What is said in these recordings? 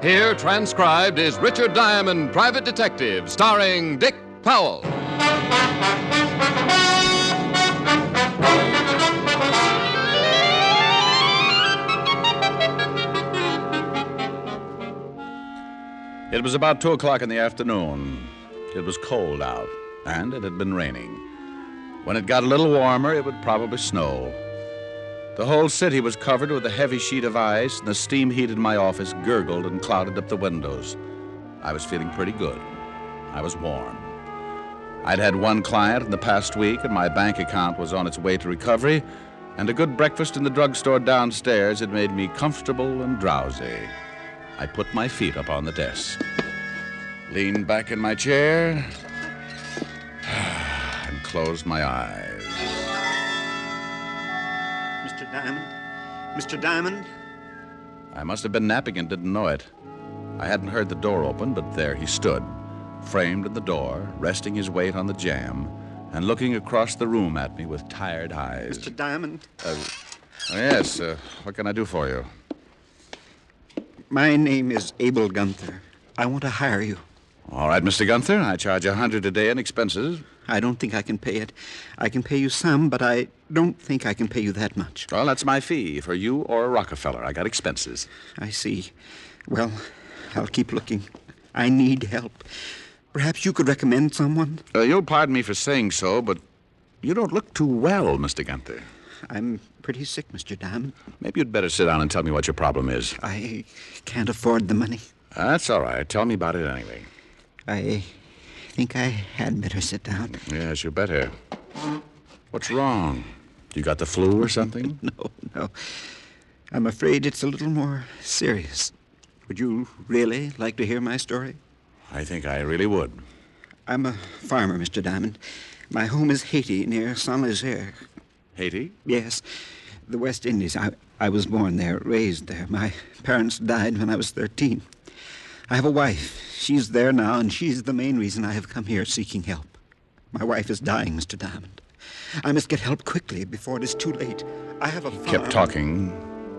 Here, transcribed, is Richard Diamond, Private Detective, starring Dick Powell. It was about 2 o'clock in the afternoon. It was cold out, and it had been raining. When it got a little warmer, it would probably snow. The whole city was covered with a heavy sheet of ice, and the steam heat in my office gurgled and clouded up the windows. I was feeling pretty good. I was warm. I'd had one client in the past week, and my bank account was on its way to recovery, and a good breakfast in the drugstore downstairs had made me comfortable and drowsy. I put my feet up on the desk, leaned back in my chair, and closed my eyes. Mr. Diamond? Mr. Diamond? I must have been napping and didn't know it. I hadn't heard the door open, but there he stood, framed in the door, resting his weight on the jamb, and looking across the room at me with tired eyes. Mr. Diamond? Yes, what can I do for you? My name is Abel Gunther. I want to hire you. All right, Mr. Gunther. I charge $100 a day in expenses. I don't think I can pay it. I can pay you some, but I don't think I can pay you that much. Well, that's my fee for you or a Rockefeller. I got expenses. I see. Well, I'll keep looking. I need help. Perhaps you could recommend someone? You'll pardon me for saying so, but you don't look too well, Mr. Gunther. I'm pretty sick, Mr. Diamond. Maybe you'd better sit down and tell me what your problem is. I can't afford the money. That's all right. Tell me about it anyway. I think I had better sit down. Yes, you better. What's wrong? You got the flu or something? No. I'm afraid it's a little more serious. Would you really like to hear my story? I think I really would. I'm a farmer, Mr. Diamond. My home is Haiti, near Saint-Nazaire. Haiti? Yes, the West Indies. I was born there, raised there. My parents died when I was 13. I have a wife. She's there now, and she's the main reason I have come here seeking help. My wife is dying, Mr. Diamond. I must get help quickly before it is too late. I have a farm. He kept talking,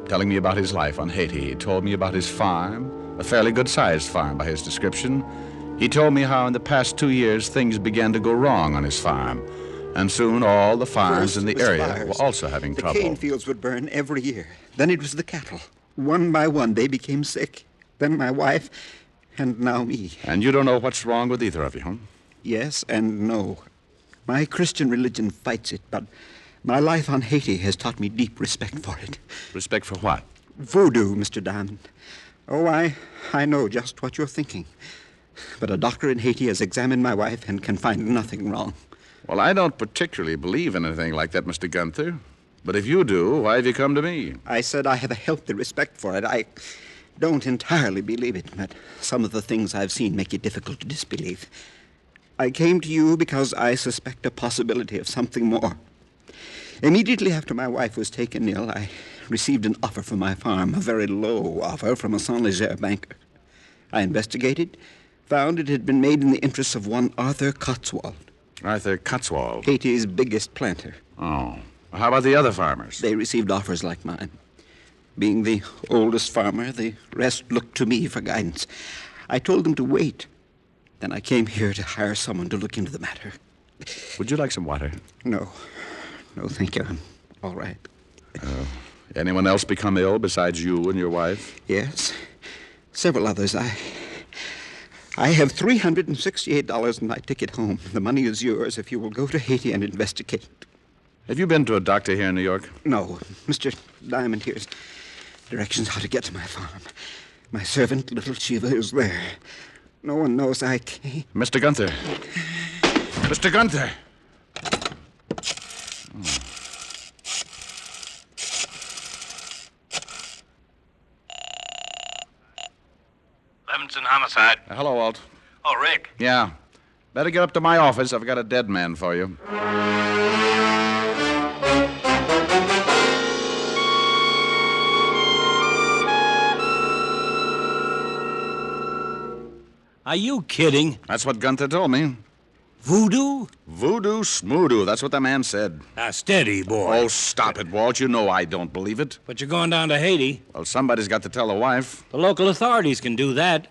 telling me about his life on Haiti. He told me about his farm, a fairly good-sized farm by his description. He told me how in the past 2 years things began to go wrong on his farm. And soon all the farms in the area were also having trouble. The cane fields would burn every year. Then it was the cattle. One by one, they became sick. Then my wife, and now me. And you don't know what's wrong with either of you, huh? Yes and no. My Christian religion fights it, but my life on Haiti has taught me deep respect for it. Respect for what? Voodoo, Mr. Diamond. Oh, I know just what you're thinking. But a doctor in Haiti has examined my wife and can find nothing wrong. Well, I don't particularly believe in anything like that, Mr. Gunther. But if you do, why have you come to me? I said I have a healthy respect for it. I don't entirely believe it, but some of the things I've seen make it difficult to disbelieve. I came to you because I suspect a possibility of something more. Immediately after my wife was taken ill, I received an offer for my farm, a very low offer from a Saint-Nazaire banker. I investigated, found it had been made in the interests of one Arthur Cotswold. Arthur Cotswold? Haiti's biggest planter. Oh. How about the other farmers? They received offers like mine. Being the oldest farmer, the rest looked to me for guidance. I told them to wait. Then I came here to hire someone to look into the matter. Would you like some water? No, thank you. I'm all right. Anyone else become ill besides you and your wife? Yes, several others. I have $368 in my ticket home. The money is yours if you will go to Haiti and investigate. Have you been to a doctor here in New York? No. Mr. Diamond, here's directions how to get to my farm. My servant, little Chiva, is there. No one knows I came. Mr. Gunther. Mr. Gunther! Levinson homicide. Hello, Walt. Oh, Rick. Yeah. Better get up to my office. I've got a dead man for you. Are you kidding? That's what Gunther told me. Voodoo? Voodoo smoodoo, that's what the man said. Now, steady, boy. Oh, stop it, Walt. You know I don't believe it. But you're going down to Haiti. Well, somebody's got to tell the wife. The local authorities can do that.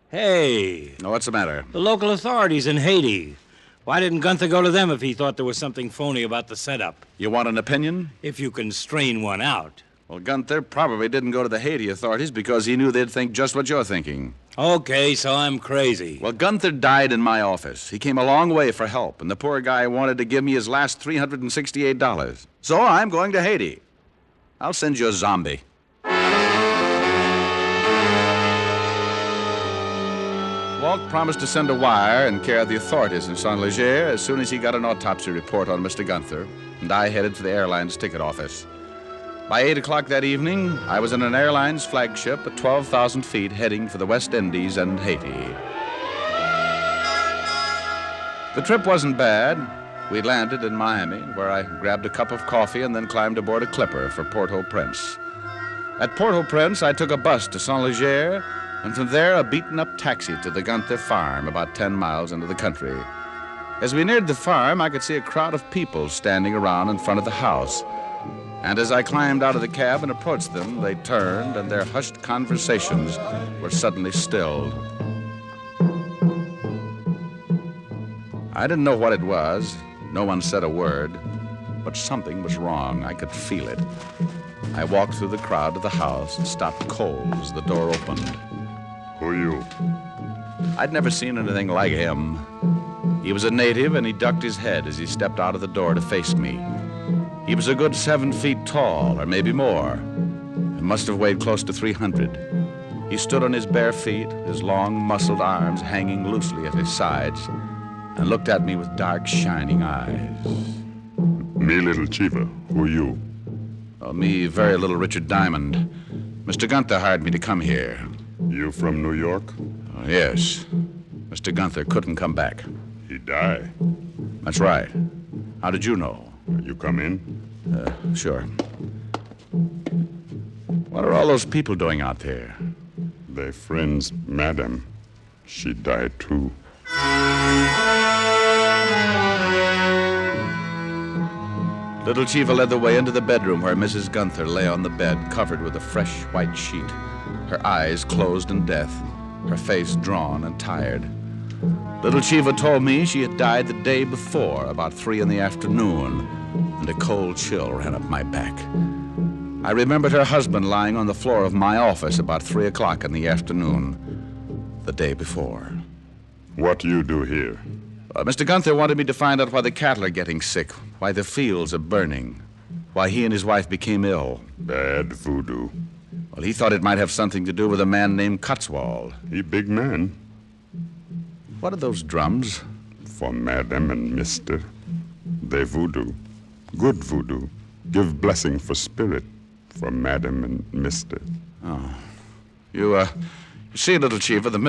Hey. No, what's the matter? The local authorities in Haiti. Why didn't Gunther go to them if he thought there was something phony about the setup? You want an opinion? If you can strain one out. Well, Gunther probably didn't go to the Haiti authorities because he knew they'd think just what you're thinking. Okay, so I'm crazy. Well, Gunther died in my office. He came a long way for help, and the poor guy wanted to give me his last $368. So I'm going to Haiti. I'll send you a zombie. Walt promised to send a wire and care of the authorities in Saint Leger as soon as he got an autopsy report on Mr. Gunther, and I headed for the airline's ticket office. By 8 o'clock that evening, I was in an airline's flagship at 12,000 feet heading for the West Indies and Haiti. The trip wasn't bad. We landed in Miami, where I grabbed a cup of coffee and then climbed aboard a clipper for Port-au-Prince. At Port-au-Prince, I took a bus to Saint Leger, and from there a beaten-up taxi to the Gunther farm about 10 miles into the country. As we neared the farm, I could see a crowd of people standing around in front of the house. And as I climbed out of the cab and approached them, they turned, and their hushed conversations were suddenly stilled. I didn't know what it was. No one said a word. But something was wrong. I could feel it. I walked through the crowd to the house and stopped cold as the door opened. Who are you? I'd never seen anything like him. He was a native, and he ducked his head as he stepped out of the door to face me. He was a good 7 feet tall, or maybe more. He must have weighed close to 300. He stood on his bare feet, his long, muscled arms hanging loosely at his sides, and looked at me with dark, shining eyes. Me, little Chiva. Who are you? Oh, me, very little Richard Diamond. Mr. Gunther hired me to come here. You from New York? Oh, yes. Mr. Gunther couldn't come back. He died. That's right. How did you know? You come in? Sure. What are all those people doing out there? They friends, Madam. She died too. Little Chiva led the way into the bedroom where Mrs. Gunther lay on the bed, covered with a fresh white sheet, her eyes closed in death, her face drawn and tired. Little Chiva told me she had died the day before, about 3 in the afternoon, and a cold chill ran up my back. I remembered her husband lying on the floor of my office about 3 o'clock in the afternoon, the day before. What you do here? Mr. Gunther wanted me to find out why the cattle are getting sick, why the fields are burning, why he and his wife became ill. Bad voodoo. Well, he thought it might have something to do with a man named Cotswold. He big man. What are those drums? For Madam and Mister. They voodoo. Good voodoo. Give blessing for spirit. For Madam and Mister. Oh. You see, little Chiva, the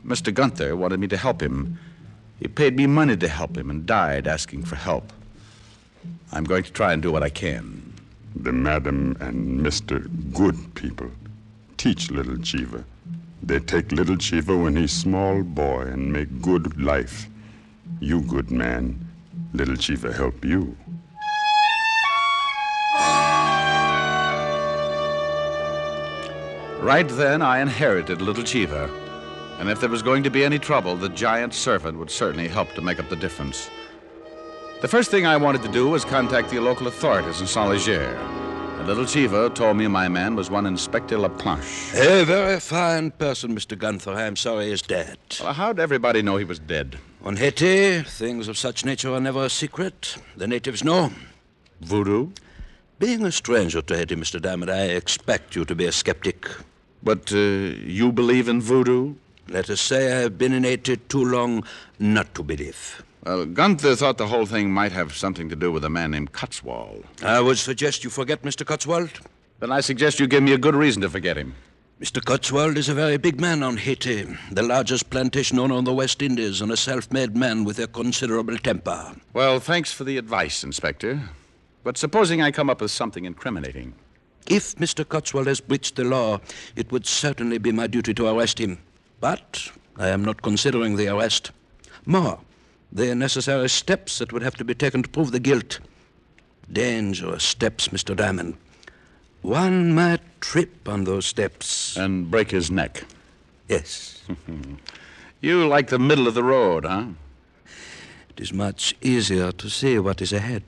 Mr. Gunther wanted me to help him. He paid me money to help him and died asking for help. I'm going to try and do what I can. The Madam and Mister good people. Teach little Chiva. They take little Chiva when he's small boy and make good life. You good man. Little Chiva help you. Right then, I inherited little Chiva. And if there was going to be any trouble, the giant servant would certainly help to make up the difference. The first thing I wanted to do was contact the local authorities in Saint Leger. And little Chiva told me my man was one Inspector Laplanche. A very fine person, Mr. Gunther. I am sorry is dead. Well, how'd everybody know he was dead? On Haiti, things of such nature are never a secret. The natives know. Voodoo? Being a stranger to Haiti, Mr. Diamond, I expect you to be a skeptic. But you believe in voodoo? Let us say I have been in Haiti too long not to believe. Well, Gunther thought the whole thing might have something to do with a man named Cotswold. I would suggest you forget Mr. Cotswold. Then I suggest you give me a good reason to forget him. Mr. Cotswold is a very big man on Haiti, the largest plantation owner on the West Indies, and a self-made man with a considerable temper. Well, thanks for the advice, Inspector. But supposing I come up with something incriminating. If Mr. Cotswold has breached the law, it would certainly be my duty to arrest him. But I am not considering the arrest. More, the necessary steps that would have to be taken to prove the guilt. Dangerous steps, Mr. Diamond. One might trip on those steps. And break his neck. Yes. You like the middle of the road, huh? It is much easier to see what is ahead.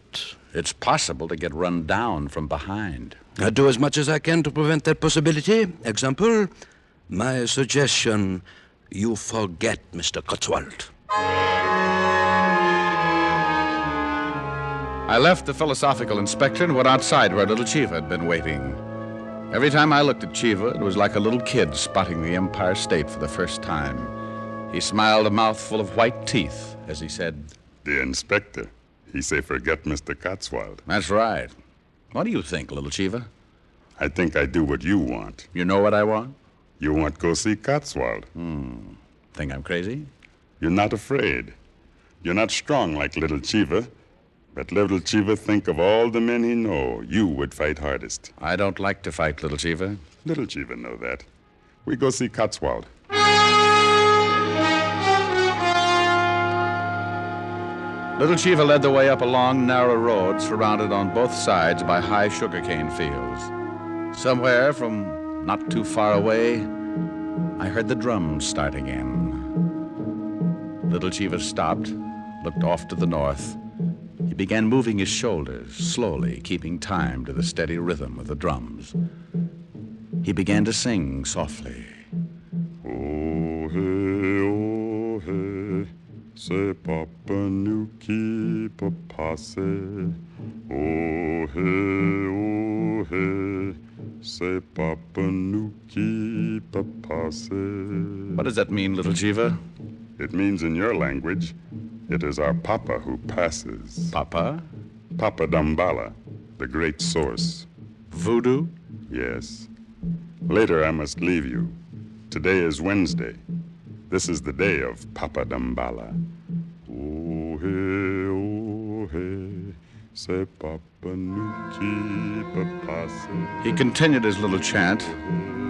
It's possible to get run down from behind. I do as much as I can to prevent that possibility. Example, my suggestion, you forget Mr. Cotswold. I left the philosophical inspector and went outside where little Chiva had been waiting. Every time I looked at Chiva, it was like a little kid spotting the Empire State for the first time. He smiled a mouthful of white teeth as he said, The inspector, he say forget Mr. Cotswold. That's right. What do you think, little Chiva? I think I do what you want. You know what I want? You want go see Cotswold. Think I'm crazy? You're not afraid. You're not strong like little Chiva. But little Chiva think of all the men he know, you would fight hardest. I don't like to fight, little Chiva. Little Chiva know that. We go see Cotswold. Little Chiva led the way up a long, narrow road surrounded on both sides by high sugarcane fields. Somewhere from not too far away, I heard the drums start again. Little Chiva stopped, looked off to the north. He began moving his shoulders, slowly, keeping time to the steady rhythm of the drums. He began to sing softly. Oh, hey, say Papa Nuki Papa say. Oh, hey, say Papa Nuki Papa say. What does that mean, little Chiva? It means in your language, it is our Papa who passes. Papa? Papa Damballa, the great source. Voodoo? Yes. Later I must leave you. Today is Wednesday. This is the day of Papa Damballa. Oh, hey, say Papa Nuki Papa say. He continued his little chant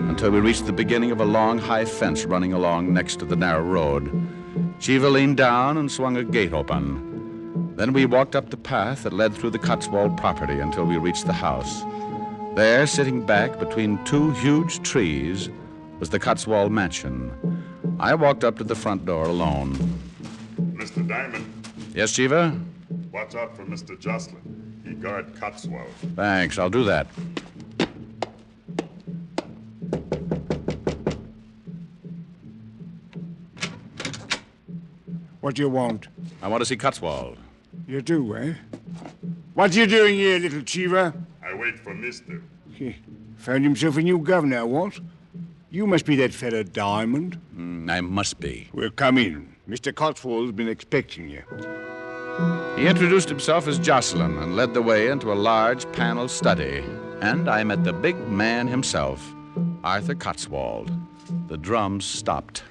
until we reached the beginning of a long, high fence running along next to the narrow road. Chiva leaned down and swung a gate open. Then we walked up the path that led through the Cotswold property until we reached the house. There, sitting back between two huge trees, was the Cotswold mansion. I walked up to the front door alone. Mr. Diamond, Yes, Chiva? watch out for Mr. Jocelyn. He guard Cotswold. Thanks, I'll do that. What do you want? I want to see Cotswold. You do, eh? What are you doing here, little Chiva? I wait for Mister. Found himself a new governor, what? You must be that fella Diamond. I must be. Well, come in. Mr. Cotswold's been expecting you. He introduced himself as Jocelyn and led the way into a large panel study. And I met the big man himself, Arthur Cotswold. The drums stopped.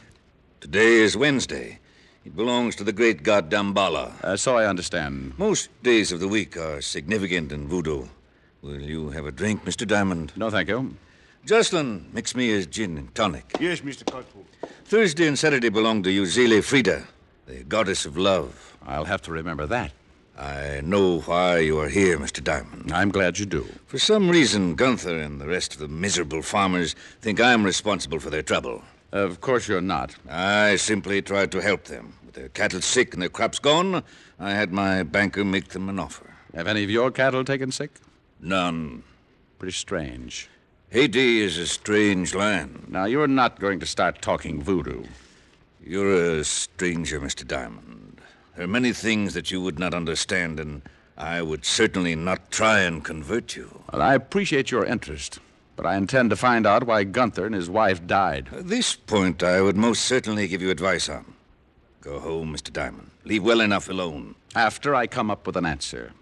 Today is Wednesday. It belongs to the great god Damballa. So I understand. Most days of the week are significant in voodoo. Will you have a drink, Mr. Diamond? No, thank you. Jocelyn, mix me a gin and tonic. Yes, Mr. Cotswold. Thursday and Saturday belong to Uzile Frida, the goddess of love. I'll have to remember that. I know why you are here, Mr. Diamond. I'm glad you do. For some reason, Gunther and the rest of the miserable farmers think I'm responsible for their trouble. Of course you're not. I simply tried to help them. With their cattle sick and their crops gone, I had my banker make them an offer. Have any of your cattle taken sick? None. Pretty strange. Haiti is a strange land. Now, you're not going to start talking voodoo. You're a stranger, Mr. Diamond. There are many things that you would not understand, and I would certainly not try and convert you. Well, I appreciate your interest, but I intend to find out why Gunther and his wife died. This point I would most certainly give you advice on. Go home, Mr. Diamond. Leave well enough alone. After I come up with an answer.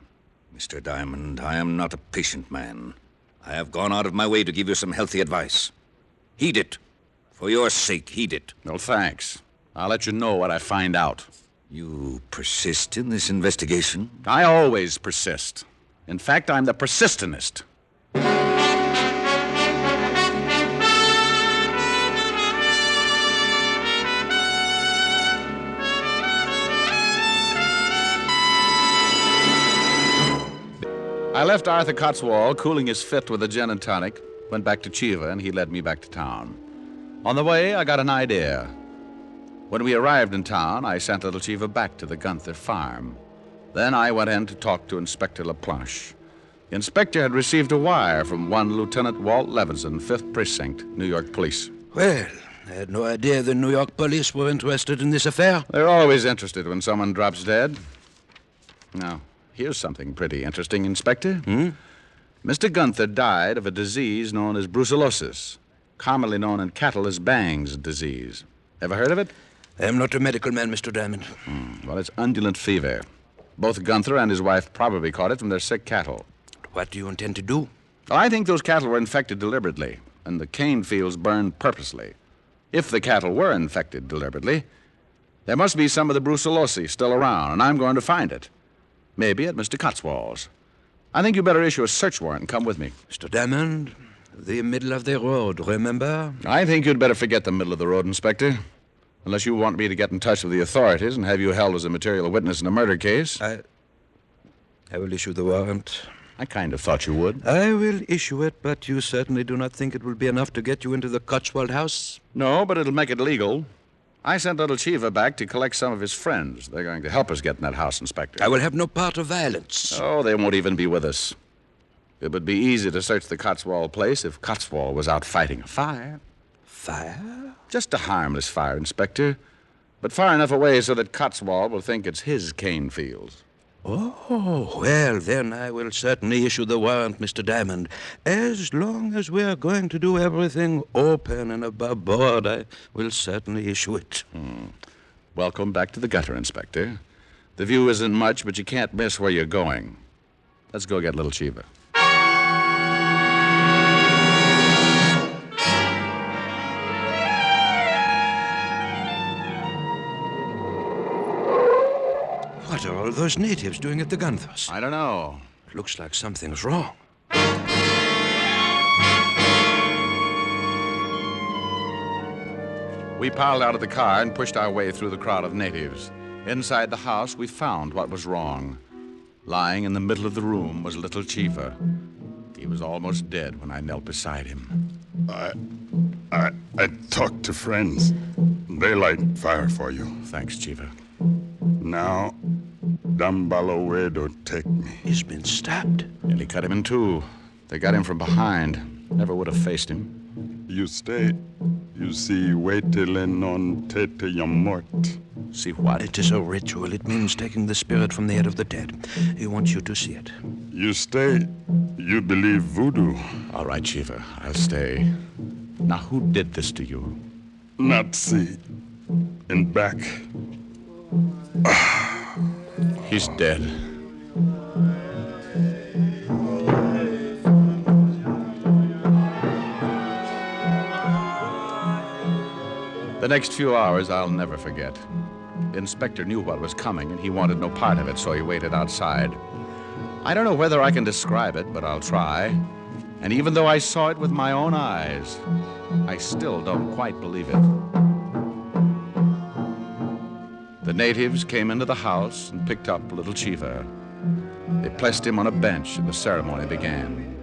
Mr. Diamond, I am not a patient man. I have gone out of my way to give you some healthy advice. Heed it. For your sake, heed it. Well, thanks. I'll let you know what I find out. You persist in this investigation? I always persist. In fact, I'm the persistentist. I left Arthur Cotswold cooling his fit with a gin and tonic, went back to Chiva, and he led me back to town. On the way, I got an idea. When we arrived in town, I sent little Chiva back to the Gunther farm. Then I went in to talk to Inspector LaPlanche. The inspector had received a wire from one Lieutenant Walt Levinson, 5th Precinct, New York Police. Well, I had no idea the New York police were interested in this affair. They're always interested when someone drops dead. Now, here's something pretty interesting, Inspector. Mr. Gunther died of a disease known as brucellosis, commonly known in cattle as Bang's disease. Ever heard of it? I am not a medical man, Mr. Diamond. Well, it's undulant fever. Both Gunther and his wife probably caught it from their sick cattle. What do you intend to do? Well, I think those cattle were infected deliberately, and the cane fields burned purposely. If the cattle were infected deliberately, there must be some of the brucellosis still around, and I'm going to find it. Maybe at Mr. Cotswold's. I think you better issue a search warrant and come with me. Mr. Diamond, the middle of the road, remember? I think you'd better forget the middle of the road, Inspector. Unless you want me to get in touch with the authorities and have you held as a material witness in a murder case. I will issue the warrant. I kind of thought you would. I will issue it, but you certainly do not think it will be enough to get you into the Cotswold house? No, but it'll make it legal. I sent little Chiva back to collect some of his friends. They're going to help us get in that house, Inspector. I will have no part of violence. Oh, they won't even be with us. It would be easy to search the Cotswold place if Cotswold was out fighting a fire. Fire? Just a harmless fire, Inspector. But far enough away so that Cotswold will think it's his cane fields. Oh, well, then I will certainly issue the warrant, Mr. Diamond. As long as we are going to do everything open and above board, I will certainly issue it. Welcome back to the gutter, Inspector. The view isn't much, but you can't miss where you're going. Let's go get little Chiva. What are all those natives doing at the Gunthers? I don't know. It looks like something's wrong. We piled out of the car and pushed our way through the crowd of natives. Inside the house, we found what was wrong. Lying in the middle of the room was little Chiva. He was almost dead when I knelt beside him. I talked to friends. They light fire for you. Thanks, Chiva. Now, Dambalawedo take me. He's been stabbed. Nearly cut him in two. They got him from behind. Never would have faced him. You stay. You see, waitelen on tete yamort. See what? It is a ritual. It means taking the spirit from the head of the dead. He wants you to see it. You stay. You believe voodoo. All right, Chiva. I'll stay. Now, who did this to you? Nazi. In back. He's dead. The next few hours I'll never forget. The inspector knew what was coming, and he wanted no part of it, so he waited outside. I don't know whether I can describe it, but I'll try. And even though I saw it with my own eyes, I still don't quite believe it. The natives came into the house and picked up little Chiva. They placed him on a bench and the ceremony began.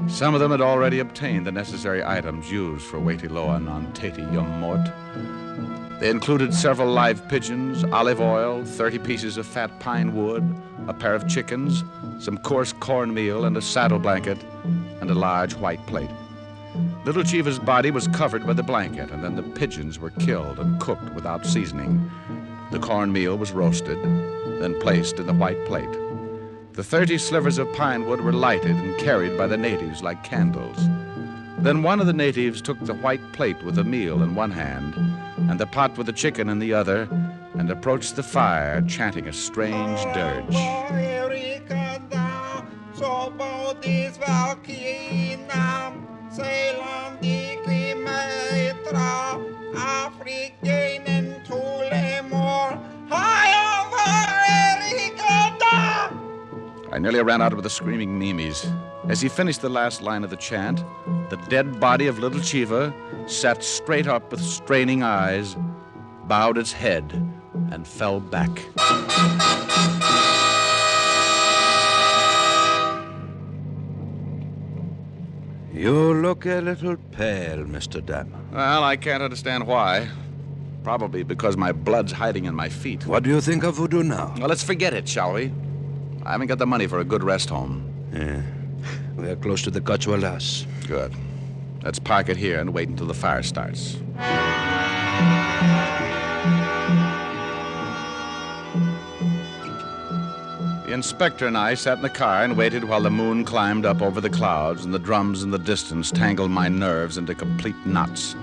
Some of them had already obtained the necessary items used for Waitiloan on Teti Yum Mort. They included several live pigeons, olive oil, 30 pieces of fat pine wood, a pair of chickens, some coarse cornmeal, and a saddle blanket, and a large white plate. Little Chiva's body was covered by the blanket, and then the pigeons were killed and cooked without seasoning. The cornmeal was roasted, then placed in the white plate. The 30 slivers of pine wood were lighted and carried by the natives like candles. Then one of the natives took the white plate with the meal in one hand and the pot with the chicken in the other and approached the fire, chanting a strange dirge. I nearly ran out of the screaming Mimis. As he finished the last line of the chant, the dead body of little Chiva sat straight up with straining eyes, bowed its head, and fell back. You look a little pale, Mr. Diamond. Well, I can't understand why. Probably because my blood's hiding in my feet. What do you think of voodoo now? Well, let's forget it, shall we? I haven't got the money for a good rest home. Yeah. We are close to the Cotswold house. Good. Let's park it here and wait until the fire starts. The inspector and I sat in the car and waited while the moon climbed up over the clouds and the drums in the distance tangled my nerves into complete knots.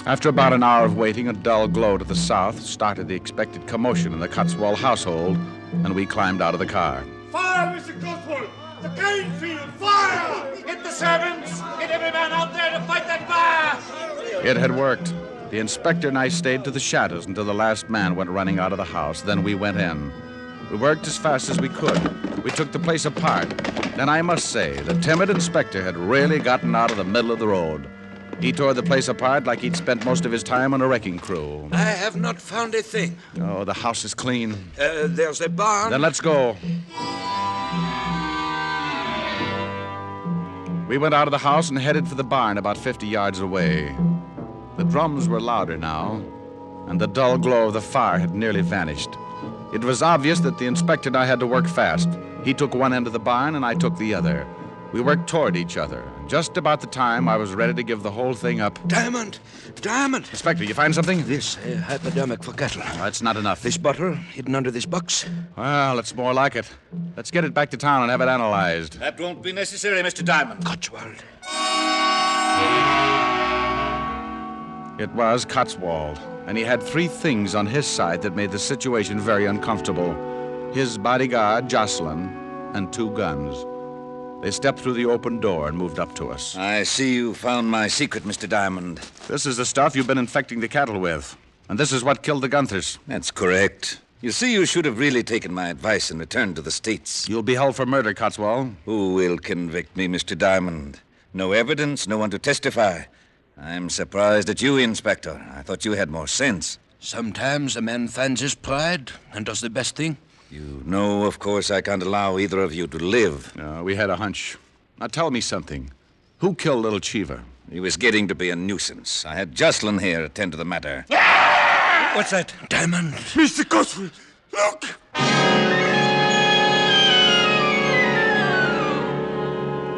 After about an hour of waiting, a dull glow to the south started the expected commotion in the Cotswold household, and we climbed out of the car. Fire, Mr. Cotswold! The cane field! Fire! Get the servants! Get every man out there to fight that fire! It had worked. The inspector and I stayed to the shadows until the last man went running out of the house. Then we went in. We worked as fast as we could. We took the place apart. And I must say, the timid inspector had really gotten out of the middle of the road. He tore the place apart like he'd spent most of his time on a wrecking crew. I have not found a thing. Oh, the house is clean. There's a barn. Then let's go. We went out of the house and headed for the barn about 50 yards away. The drums were louder now, and the dull glow of the fire had nearly vanished. It was obvious that the inspector and I had to work fast. He took one end of the barn, and I took the other. We worked toward each other. Just about the time I was ready to give the whole thing up. Diamond! Diamond! Inspector, you find something? This hypodermic for cattle. That's not enough. This bottle hidden under this box. Well, it's more like it. Let's get it back to town and have it analyzed. That won't be necessary, Mr. Diamond. Cotswold. It was Cotswold, and he had three things on his side that made the situation very uncomfortable. His bodyguard, Jocelyn, and two guns. They stepped through the open door and moved up to us. I see you found my secret, Mr. Diamond. This is the stuff you've been infecting the cattle with. And this is what killed the Gunthers. That's correct. You see, you should have really taken my advice and returned to the States. You'll be held for murder, Cotswold. Who will convict me, Mr. Diamond? No evidence, no one to testify. I'm surprised at you, Inspector. I thought you had more sense. Sometimes a man finds his pride and does the best thing. You know, of course, I can't allow either of you to live. No, we had a hunch. Now tell me something. Who killed little Chiva? He was getting to be a nuisance. I had Jocelyn here attend to the matter. What's that? Diamond. Mr. Cotswold, look!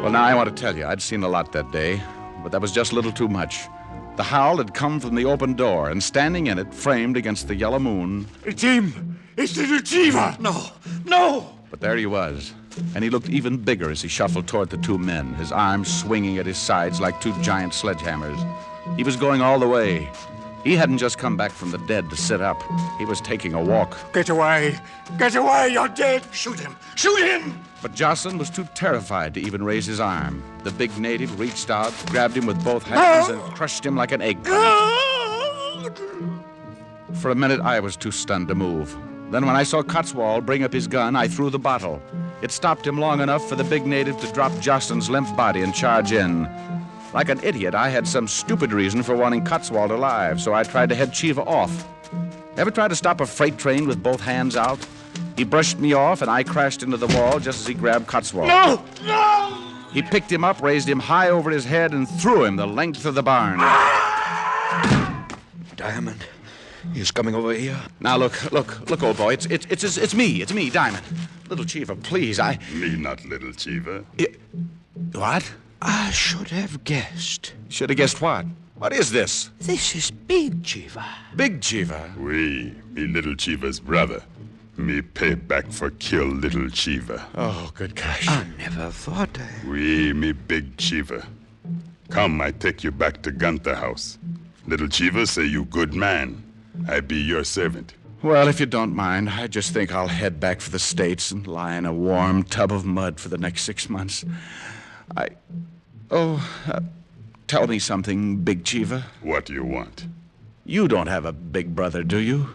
Well, now I want to tell you, I'd seen a lot that day, but that was just a little too much. The howl had come from the open door, and standing in it, framed against the yellow moon... It's him! It's little Chiva! No! But there he was, and he looked even bigger as he shuffled toward the two men, his arms swinging at his sides like two giant sledgehammers. He was going all the way. He hadn't just come back from the dead to sit up. He was taking a walk. Get away! Get away! You're dead! Shoot him! Shoot him! But Jocelyn was too terrified to even raise his arm. The big native reached out, grabbed him with both hands, and crushed him like an egg plant. For a minute, I was too stunned to move. Then when I saw Cotswold bring up his gun, I threw the bottle. It stopped him long enough for the big native to drop Jocelyn's limp body and charge in. Like an idiot, I had some stupid reason for wanting Cotswold alive, so I tried to head Chiva off. Ever try to stop a freight train with both hands out? He brushed me off, and I crashed into the wall just as he grabbed Cotswold. No! No! He picked him up, raised him high over his head, and threw him the length of the barn. Diamond. He's coming over here. Now, look, old boy. It's me, Diamond. Little Chiva, please, Me not little Chiva. What? I should have guessed. Should have guessed what? What is this? This is Big Chiva. Big Chiva? Me little Chiva's brother. Me pay back for kill little Chiva. Oh, good gosh. I never thought Me big Chiva. Come, I take you back to Gunther house. Little Chiva say you good man. I be your servant. Well, if you don't mind, I just think I'll head back for the States and lie in a warm tub of mud for the next 6 months. Tell me something, Big Chiva. What do you want? You don't have a big brother, do you?